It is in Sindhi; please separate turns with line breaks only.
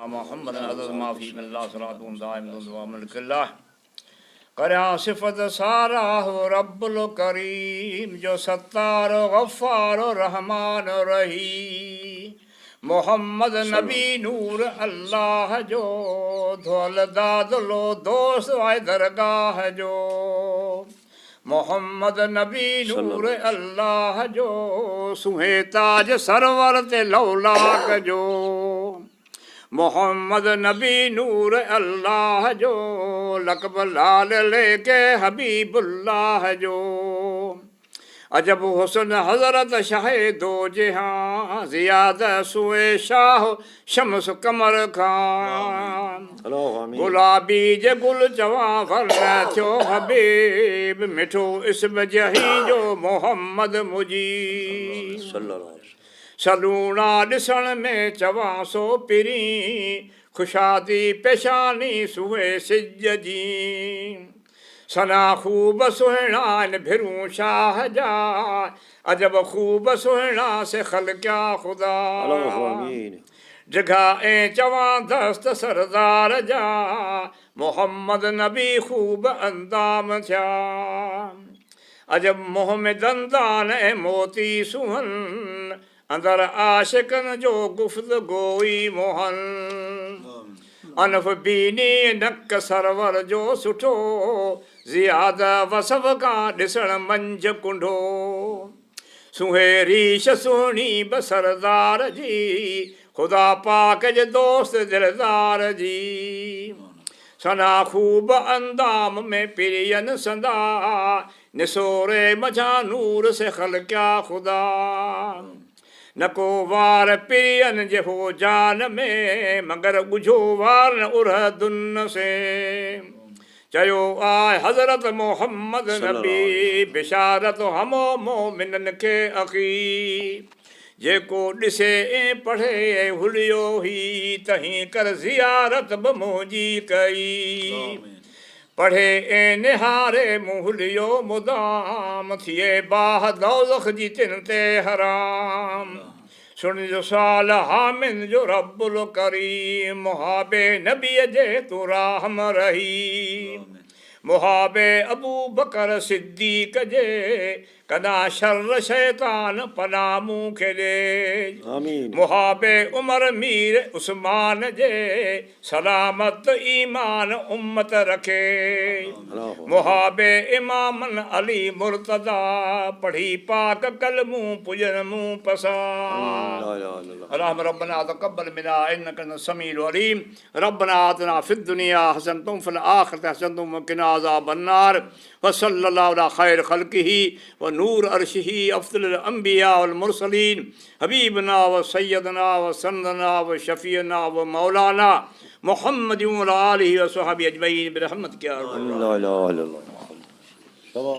محمد عدد معافی من اللہ صلاۃ دائم دعا ملک اللہ کرا صفت سارا ہو رب الکریم جو ستار و غفار و رحمان و رحیم محمد نبی نور اللہ جو دھول دادلو دوست وائے درگاہ جو محمد نبی نور اللہ جو سوہے تاج سرور تے لولاک جو محمد نبی نور اللہ جو لقب لال لے کے حبیب اللہ جو عجب حسن حضرت شاہ دو جہاں زیادہ سوئے شاہ شمس قمر خان گلابی جے گل جواں فرنا تھو حبیب مٹھو اسم جہی جو محمد مجید سلونا ڈسن میں چواں سو پری خوشادی پیشانی سوئے سج جی سنا خوب سہنا بھروں شاہ جا عجب خوب سہنا سے خلقیا خدا جگہ چواں دست سردار جا محمد نبی خوب اندام تھیا عجب منہ میں دندان موتی سہن اندر عاشقن جو گفتگوئی موہن انف بینی نک سرور جو سٹھو زیادہ وصف کا ڈسن منج کنڈو سوہے ریش سونی بسردار جی خدا پاک جے دوست دلدار جی سنا خوب اندام میں پرین سندا نسورے مجھا نور سے خلقیا خدا نکو وار پرین جے ہو جان میں مگر گجھو وار ارہ دن سے چیو آئے حضرت محمد نبی بشارت ہمو مومنن کے اخی جے کو ڈسے پڑھے ہلیو ہی تہیں کر زیارت بموجی کئی پڑھے نہارے مہلیو مدام تھیے باہ دوزخ جی تنتے حرام سن جو سال حامن جو رب الکریم محاب نبی جے تو راہم رہی محاب ابو بکر صدیق جے کدا شر شیطان پنامو کھلے محاب عمر میر عثمان جے سلامت ایمان امت رکھے محاب امام علی مرتضی پڑھی پاک کلموں پجن منہ پسا اللہم ربنا تقبل منا انک انت السمیع العلیم ربنا آتنا فی الدنیا حسنۃ فی الآخرۃ حسنۃ وقنا عذاب النار وصلی اللہ علی خیر خلقہ ونور عرشہ افضل الانبیاء والمرسلین حبیبنا و سیدنا و سندنا و شفیعنا و مولانا محمد و آلہ و صحبہ اجمعین برحمتک یا رب العالمین.